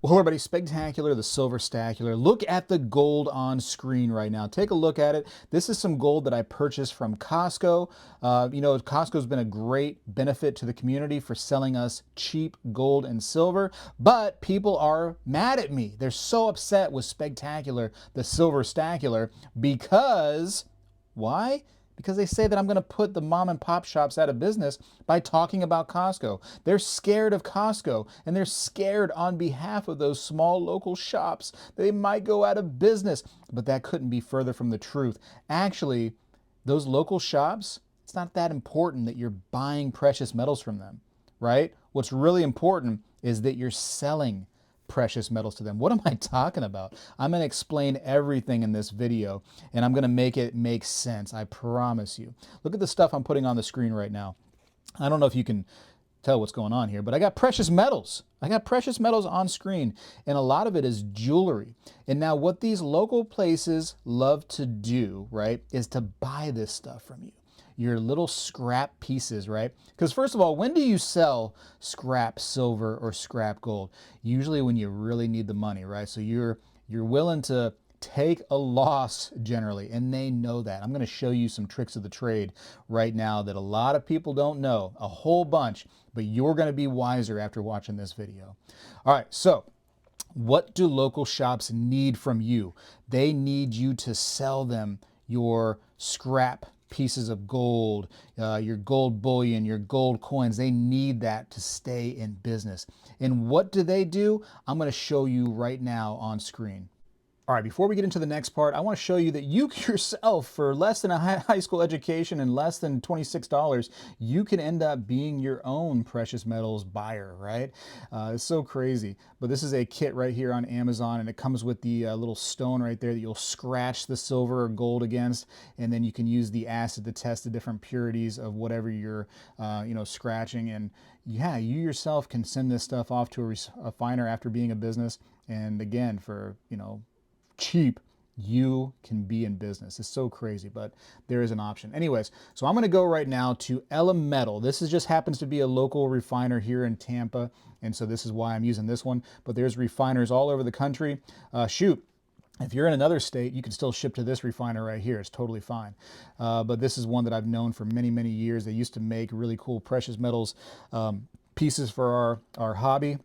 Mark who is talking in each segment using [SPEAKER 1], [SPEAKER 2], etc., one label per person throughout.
[SPEAKER 1] Well, everybody, Spegtacular, the Silver Stacular. Look at the gold on screen right now. Take a look at it. This is some gold that I purchased from Costco. Costco's been a great benefit to the community for selling us cheap gold and silver, but people are mad at me. They're so upset with Spegtacular, the Silver Stacular, because why? Because they say that I'm going to put the mom and pop shops out of business by talking about Costco. They're scared of Costco, and they're scared on behalf of those small local shops. They might go out of business, but that couldn't be further from the truth. Actually, those local shops, it's not that important that you're buying precious metals from them, right? What's really important is that you're selling precious metals to them. What am I talking about? I'm going to explain everything in this video, and I'm going to make it make sense. I promise you. Look at the stuff I'm putting on the screen right now. I don't know if you can tell what's going on here, but I got precious metals. I got precious metals on screen, and a lot of it is jewelry. And now what these local places love to do, right, is to buy this stuff from you. Your little scrap pieces, right? Because first of all, when do you sell scrap silver or scrap gold? Usually when you really need the money, right? So you're willing to take a loss generally, and they know that. I'm going to show you some tricks of the trade right now that a lot of people don't know, a whole bunch, but you're going to be wiser after watching this video. All right, so what do local shops need from you? They need you to sell them your scrap pieces of gold, your gold bullion, your gold coins. They need that to stay in business. And what do? I'm going to show you right now on screen. All right, before we get into the next part, I want to show you that you yourself, for less than a high school education and less than $26, you can end up being your own precious metals buyer, right? It's so crazy. But this is a kit right here on Amazon, and it comes with the little stone right there that you'll scratch the silver or gold against, and then you can use the acid to test the different purities of whatever you're, scratching. And yeah, you yourself can send this stuff off to a refiner after being a business. And again, for, cheap, you can be in business. It's so crazy, but there is an option. Anyways, so I'm going to go right now to Elemental. This just happens to be a local refiner here in Tampa, and so this is why I'm using this one. But there's refiners all over the country. If you're in another state, you can still ship to this refiner right here. It's totally fine. But this is one that I've known for many, many years. They used to make really cool precious metals pieces for our hobby.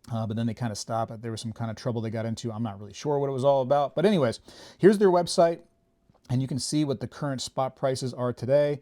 [SPEAKER 1] But then they kind of stopped. There was some kind of trouble they got into. I'm not really sure what it was all about. But anyways, here's their website, and you can see what the current spot prices are today.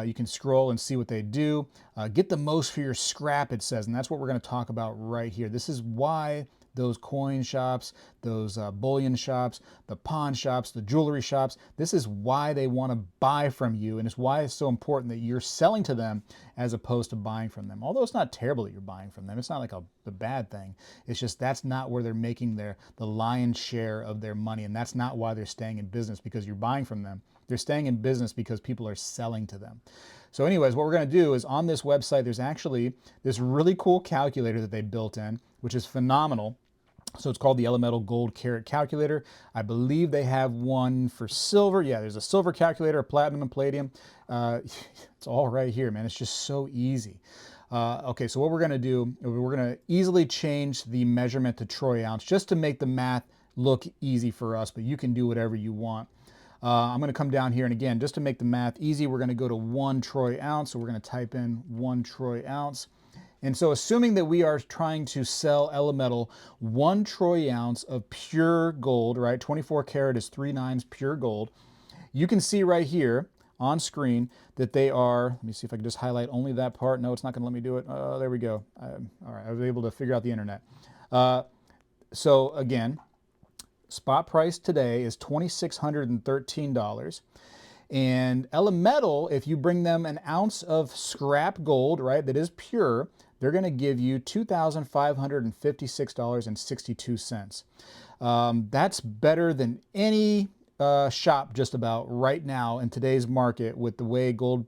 [SPEAKER 1] You can scroll and see what they do. Get the most for your scrap, it says, and that's what we're going to talk about right here. This is why those coin shops, those bullion shops, the pawn shops, the jewelry shops, this is why they want to buy from you, and it's why it's so important that you're selling to them as opposed to buying from them. Although it's not terrible that you're buying from them. It's not like a bad thing. It's just that's not where they're making the lion's share of their money, and that's not why they're staying in business because you're buying from them. They're staying in business because people are selling to them. So anyways, what we're going to do is on this website, there's actually this really cool calculator that they built in, which is phenomenal. So it's called the Elemental Gold Carat Calculator. I believe they have one for silver. Yeah, there's a silver calculator, a platinum and palladium. It's all right here, man. It's just so easy. Okay, so what we're going to do, we're going to easily change the measurement to troy ounce just to make the math look easy for us, but you can do whatever you want. I'm going to come down here, and again, just to make the math easy, we're going to go to 1 troy ounce. So we're going to type in 1 troy ounce. And so assuming that we are trying to sell Elemental 1 troy ounce of pure gold, right? 24 karat is 3/9 pure gold. You can see right here on screen that they are, let me see if I can just highlight only that part. No, it's not going to let me do it. There we go. All right, I was able to figure out the internet. So again, spot price today is $2,613. And Elemental, if you bring them an ounce of scrap gold, right, that is pure, they're going to give you $2,556.62. That's better than any shop just about right now in today's market with the way gold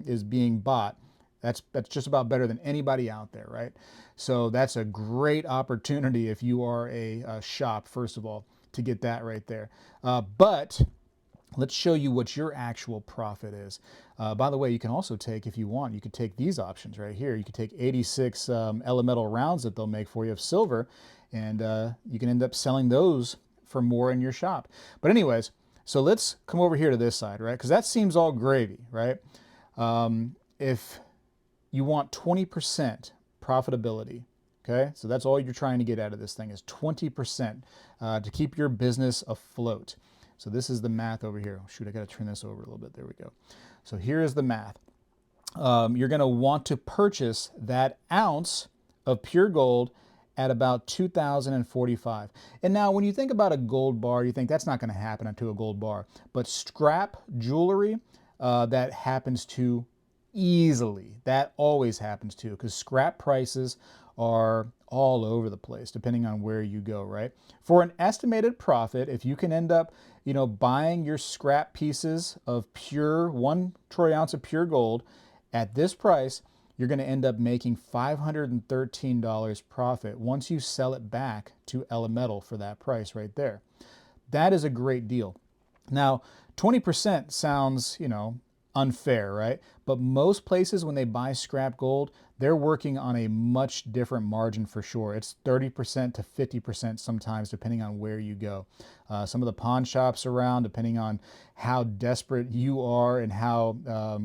[SPEAKER 1] is being bought. That's just about better than anybody out there, right? So that's a great opportunity if you are a shop, first of all, to get that right there. But let's show you what your actual profit is. By the way, you can also take, if you want, you could take these options right here. You could take 86 Elemental rounds that they'll make for you of silver, and you can end up selling those for more in your shop. But anyways, so let's come over here to this side, right? Because that seems all gravy, right? If you want 20% profitability, okay? So that's all you're trying to get out of this thing is 20% to keep your business afloat. So this is the math over here. Shoot, I got to turn this over a little bit. There we go. So here is the math. You're going to want to purchase that ounce of pure gold at about 2,045. And now when you think about a gold bar, you think that's not going to happen to a gold bar. But scrap jewelry, that happens to easily. That always happens too, because scrap prices are all over the place depending on where you go, right? For an estimated profit, if you can end up, buying your scrap pieces of pure 1 troy ounce of pure gold at this price, you're going to end up making $513 profit once you sell it back to Elemental for that price right there. That is a great deal. Now, 20% sounds, unfair, right? But most places when they buy scrap gold, they're working on a much different margin for sure. It's 30% to 50% sometimes, depending on where you go. Some of the pawn shops around, depending on how desperate you are and how,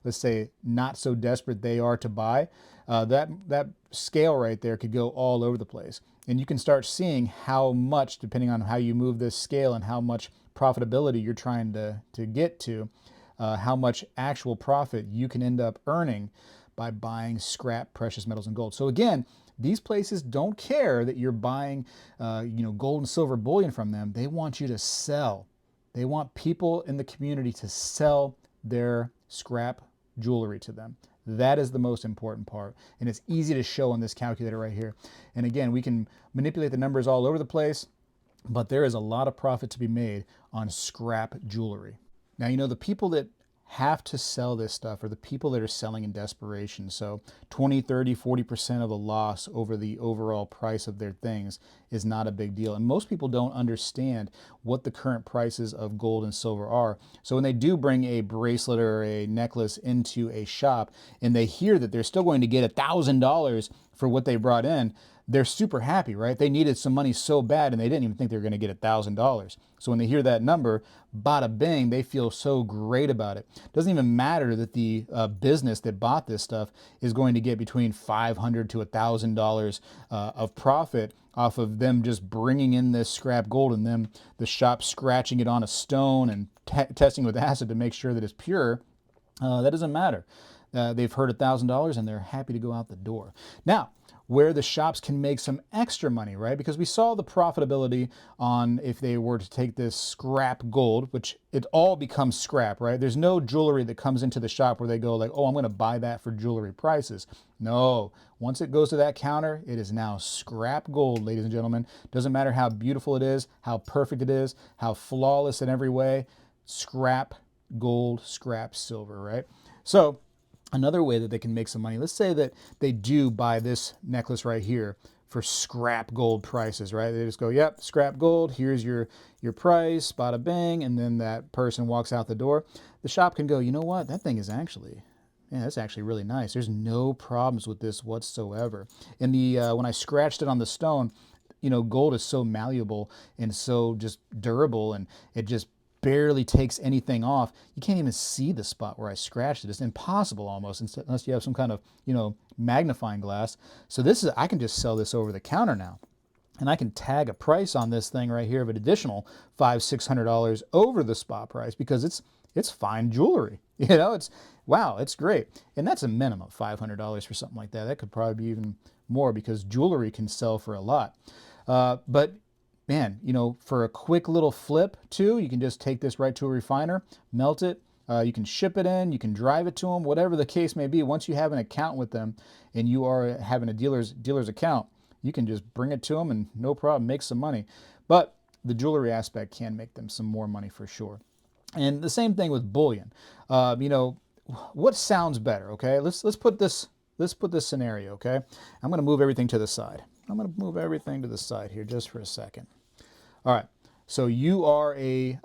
[SPEAKER 1] let's say not so desperate they are to buy, that scale right there could go all over the place. And you can start seeing how much, depending on how you move this scale and how much profitability you're trying to get to, how much actual profit you can end up earning by buying scrap precious metals and gold. So again, these places don't care that you're buying, gold and silver bullion from them. They want you to sell. They want people in the community to sell their scrap jewelry to them. That is the most important part. And it's easy to show on this calculator right here. And again, we can manipulate the numbers all over the place, but there is a lot of profit to be made on scrap jewelry. Now, the people that have to sell this stuff are the people that are selling in desperation. So 20, 30, 40% of the loss over the overall price of their things is not a big deal. And most people don't understand what the current prices of gold and silver are. So when they do bring a bracelet or a necklace into a shop and they hear that they're still going to get $1,000 for what they brought in, they're super happy, right? They needed some money so bad and they didn't even think they were going to get $1,000. So when they hear that number, bada bing, they feel so great about it. Doesn't even matter that the business that bought this stuff is going to get between $500 to $1,000 of profit off of them just bringing in this scrap gold and them, the shop scratching it on a stone and testing with acid to make sure that it's pure. That doesn't matter. They've heard $1,000 and they're happy to go out the door. Now, where the shops can make some extra money, right? Because we saw the profitability on if they were to take this scrap gold, which it all becomes scrap, right? There's no jewelry that comes into the shop where they go like, oh, I'm going to buy that for jewelry prices. No, once it goes to that counter, it is now scrap gold, ladies and gentlemen. Doesn't matter how beautiful it is, how perfect it is, how flawless in every way, scrap gold, scrap silver, right? So another way that they can make some money, let's say that they do buy this necklace right here for scrap gold prices, right? They just go, yep, scrap gold, here's your price, bada bing, and then that person walks out the door. The shop can go, you know what, that thing is actually, that's actually really nice. There's no problems with this whatsoever. And when I scratched it on the stone, gold is so malleable and so just durable, and it just barely takes anything off. You can't even see the spot where I scratched it. It's impossible almost, unless you have some kind of, magnifying glass. So I can just sell this over the counter now. And I can tag a price on this thing right here of an additional $500-600 over the spot price because it's fine jewelry. It's great. And that's a minimum $500 for something like that. That could probably be even more because jewelry can sell for a lot. But man, for a quick little flip too, you can just take this right to a refiner, melt it. You can ship it in, you can drive it to them, whatever the case may be. Once you have an account with them and you are having a dealer's account, you can just bring it to them and no problem, make some money. But the jewelry aspect can make them some more money for sure. And the same thing with bullion. What sounds better? Okay, let's put this scenario. Okay, I'm going to move everything to the side. I'm going to move everything to the side here just for a second. All right, so you are a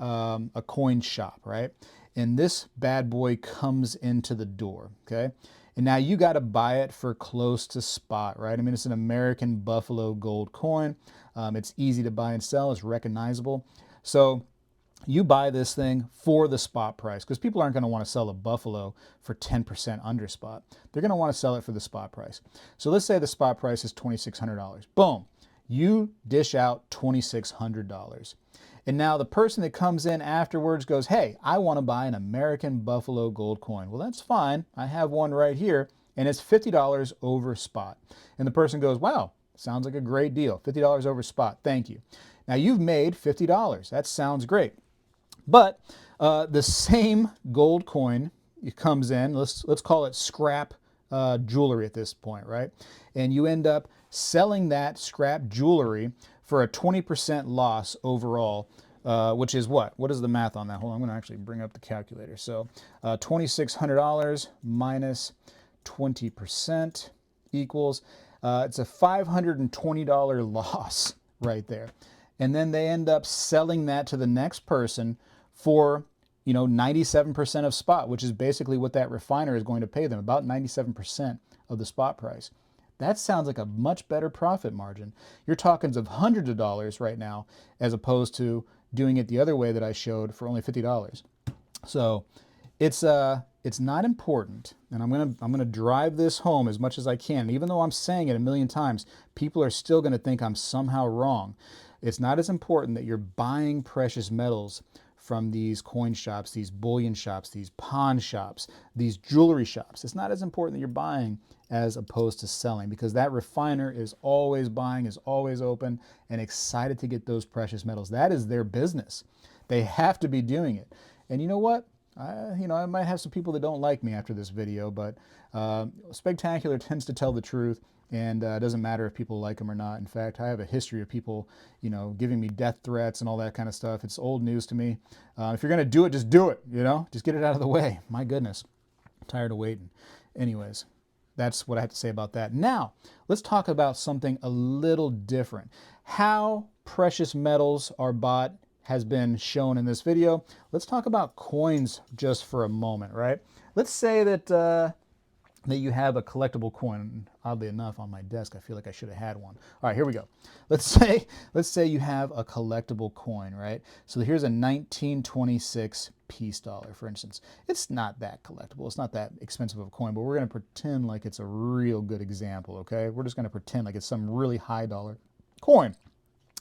[SPEAKER 1] coin shop, right? And this bad boy comes into the door, okay? And now you got to buy it for close to spot, right? I mean, it's an American Buffalo gold coin. It's easy to buy and sell. It's recognizable. So you buy this thing for the spot price, because people aren't going to want to sell a Buffalo for 10% under spot. They're going to want to sell it for the spot price. So let's say the spot price is $2,600. Boom. You dish out $2,600. And now the person that comes in afterwards goes, hey, I want to buy an American Buffalo gold coin. Well, that's fine. I have one right here, and it's $50 over spot. And the person goes, wow, sounds like a great deal. $50 over spot. Thank you. Now you've made $50. That sounds great. But the same gold coin comes in, let's call it scrap jewelry at this point, right? And you end up selling that scrap jewelry for a 20% loss overall, which is what? What is the math on that? Hold on, I'm going to actually bring up the calculator. So $2,600 minus 20% equals, it's a $520 loss right there. And then they end up selling that to the next person for, 97% of spot, which is basically what that refiner is going to pay them, about 97% of the spot price. That sounds like a much better profit margin. You're talking of hundreds of dollars right now, as opposed to doing it the other way that I showed for only $50. So it's not important, and I'm gonna drive this home as much as I can. Even though I'm saying it a million times, people are still gonna think I'm somehow wrong. It's not as important that you're buying precious metals from these coin shops, these bullion shops, these pawn shops, these jewelry shops. It's not as important that you're buying as opposed to selling, because that refiner is always buying, is always open and excited to get those precious metals. That is their business. They have to be doing it. And you know what? I might have some people that don't like me after this video, but Spegtacular tends to tell the truth, and it doesn't matter if people like them or not. In fact, I have a history of people, giving me death threats and all that kind of stuff. It's old news to me. If you're going to do it, just do it, just get it out of the way. My goodness, I'm tired of waiting. Anyways, that's what I have to say about that. Now, let's talk about something a little different. How precious metals are bought has been shown in this video. Let's talk about coins just for a moment, right? Let's say that you have a collectible coin. Oddly enough, on my desk, I feel like I should have had one. All right, here we go. Let's say you have a collectible coin, right? So here's a 1926 peace dollar, for instance. It's not that collectible. It's not that expensive of a coin, but we're going to pretend like it's a real good example, okay? We're just going to pretend like it's some really high dollar coin.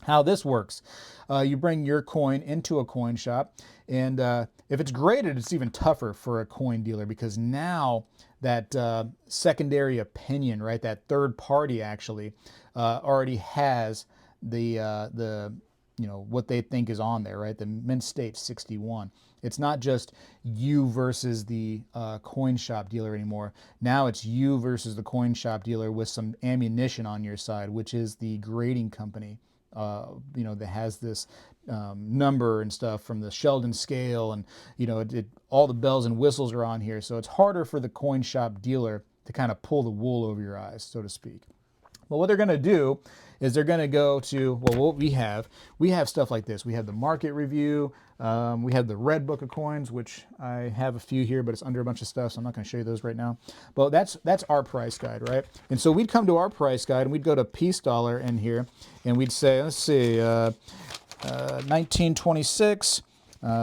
[SPEAKER 1] How this works, you bring your coin into a coin shop, and if it's graded, it's even tougher for a coin dealer, because now that secondary opinion, right, that third party actually already has the what they think is on there, right, the mint state 61. It's not just you versus the coin shop dealer anymore. Now it's you versus the coin shop dealer with some ammunition on your side, which is the grading company. That has this number and stuff from the Sheldon scale, and all the bells and whistles are on here, so it's harder for the coin shop dealer to kind of pull the wool over your eyes, so to speak. But what they're going to do is they're going to go to, well, what we have stuff like this. We have the market review. We have the red book of coins, which I have a few here, but it's under a bunch of stuff, so I'm not going to show you those right now. But that's our price guide, right? And so we'd come to our price guide, and we'd go to peace dollar in here, and we'd say, let's see, 1926,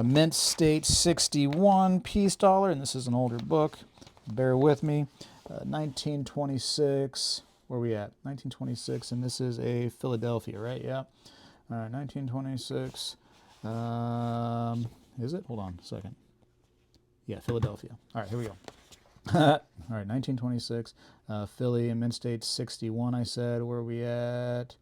[SPEAKER 1] mint state 61 peace dollar, and this is an older book. Bear with me. 1926. Where are we at? 1926, and this is a Philadelphia, right? Yeah. All right, 1926. Is it? Hold on a second. Yeah, Philadelphia. All right, here we go. All right, 1926. Philly and mint state 61, I said. Where are we at?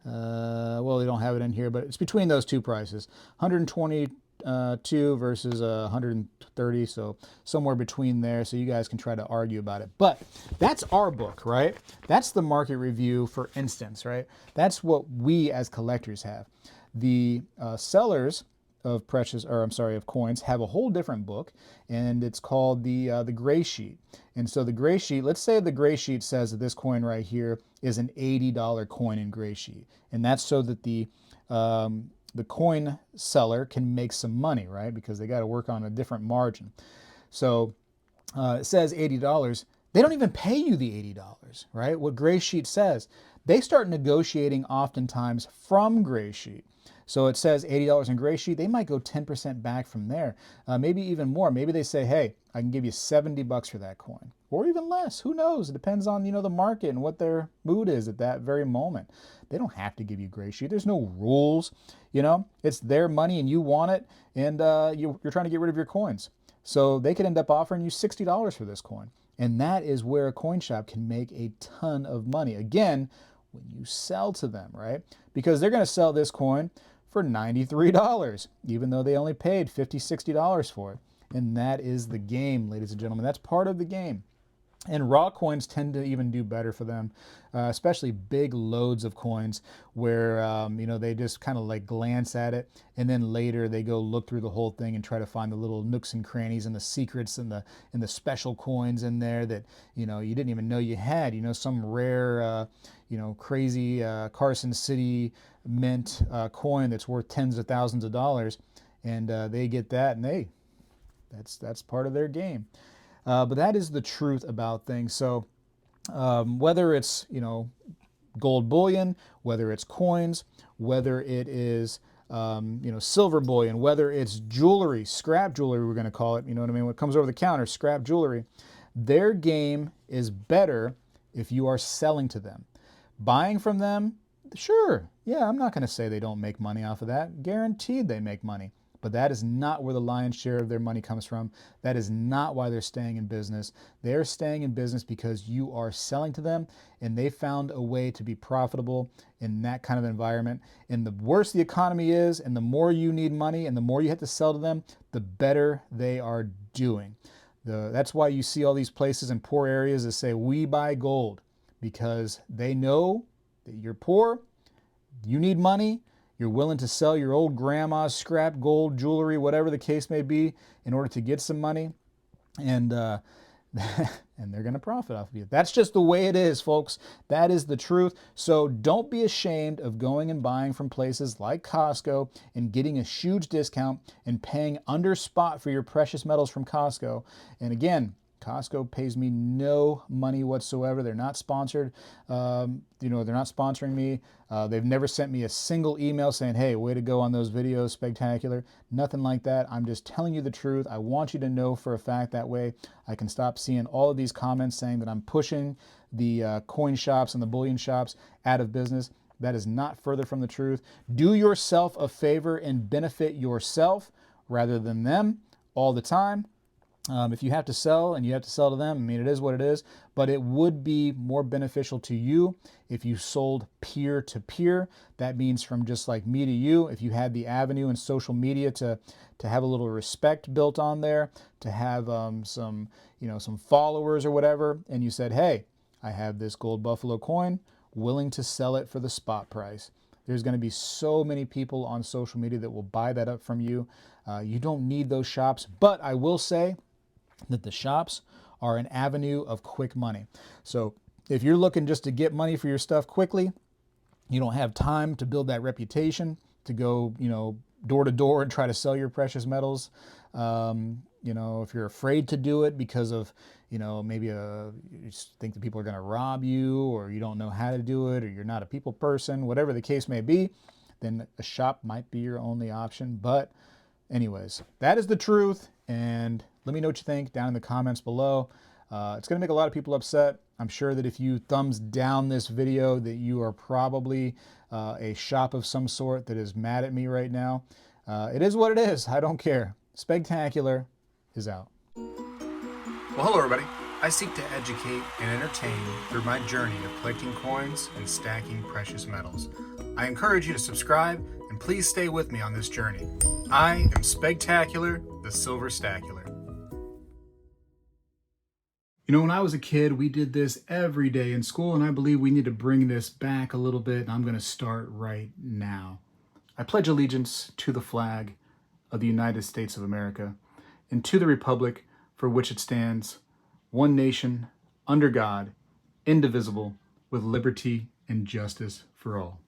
[SPEAKER 1] Well, they don't have it in here, but it's between those two prices. 122 versus 130, so somewhere between there, so you guys can try to argue about it. But that's our book, right? That's the market review, for instance, right? That's what we as collectors have. The sellers of of coins have a whole different book, and it's called the gray sheet. And so the gray sheet, let's say the gray sheet says that this coin right here is an $80 coin in gray sheet, and that's so that the coin seller can make some money, right? Because they got to work on a different margin. So it says $80. They don't even pay you the $80, right? What Gray Sheet says. They start negotiating oftentimes from Gray Sheet. So it says $80 in Gray Sheet. They might go 10% back from there, maybe even more. Maybe they say, hey, I can give you $70 for that coin, or even less. Who knows? It depends on, the market and what their mood is at that very moment. They don't have to give you Gray Sheet. There's no rules. It's their money and you want it, and you're trying to get rid of your coins. So they could end up offering you $60 for this coin. And that is where a coin shop can make a ton of money. Again, when you sell to them, right? Because they're going to sell this coin for $93, even though they only paid $50, $60 for it. And that is the game, ladies and gentlemen. That's part of the game. And raw coins tend to even do better for them, especially big loads of coins where, they just kind of like glance at it, and then later they go look through the whole thing and try to find the little nooks and crannies and the secrets and the special coins in there that, you didn't even know you had, some rare, crazy Carson City mint coin that's worth tens of thousands of dollars. And they get that, and that's part of their game. But that is the truth about things. So whether it's, gold bullion, whether it's coins, whether it is, silver bullion, whether it's jewelry, scrap jewelry, we're going to call it, you know what I mean? When it comes over the counter, scrap jewelry, their game is better if you are selling to them. Buying from them, sure. Yeah, I'm not going to say they don't make money off of that. Guaranteed they make money. But that is not where the lion's share of their money comes from. That is not why they're staying in business. They're staying in business because you are selling to them, and they found a way to be profitable in that kind of environment. And the worse the economy is, and the more you need money, and the more you have to sell to them, the better they are doing. That's why you see all these places in poor areas that say, we buy gold, because they know that you're poor, you need money, you're willing to sell your old grandma's scrap gold jewelry, whatever the case may be, in order to get some money, and and they're going to profit off of you. That's just the way it is, folks. That is the truth. So don't be ashamed of going and buying from places like Costco and getting a huge discount and paying under spot for your precious metals from Costco. And again, Costco pays me no money whatsoever. They're not sponsored. They're not sponsoring me. They've never sent me a single email saying, hey, way to go on those videos, Spectacular. Nothing like that. I'm just telling you the truth. I want you to know for a fact, that way I can stop seeing all of these comments saying that I'm pushing the coin shops and the bullion shops out of business. That is not further from the truth. Do yourself a favor and benefit yourself rather than them all the time. If you have to sell and you have to sell to them, I mean, it is what it is, but it would be more beneficial to you if you sold peer to peer. That means from just like me to you, if you had the avenue in social media to have a little respect built on there, to have some followers or whatever, and you said, hey, I have this gold buffalo coin, willing to sell it for the spot price. There's going to be so many people on social media that will buy that up from you. You don't need those shops, but I will say that the shops are an avenue of quick money. So if you're looking just to get money for your stuff quickly, you don't have time to build that reputation, to go, door to door and try to sell your precious metals. If you're afraid to do it because of, maybe you think that people are going to rob you, or you don't know how to do it, or you're not a people person, whatever the case may be, then a shop might be your only option. But anyways, that is the truth. And let me know what you think down in the comments below. It's going to make a lot of people upset. I'm sure that if you thumbs down this video, that you are probably a shop of some sort that is mad at me right now. It is what it is. I don't care. Spectacular is out.
[SPEAKER 2] Well, hello everybody. I seek to educate and entertain through my journey of collecting coins and stacking precious metals. I encourage you to subscribe, and please stay with me on this journey. I am Spegtacular, the Silver Stacular.
[SPEAKER 1] When I was a kid, we did this every day in school, and I believe we need to bring this back a little bit, and I'm going to start right now. I pledge allegiance to the flag of the United States of America and to the republic for which it stands, one nation, under God, indivisible, with liberty and justice for all.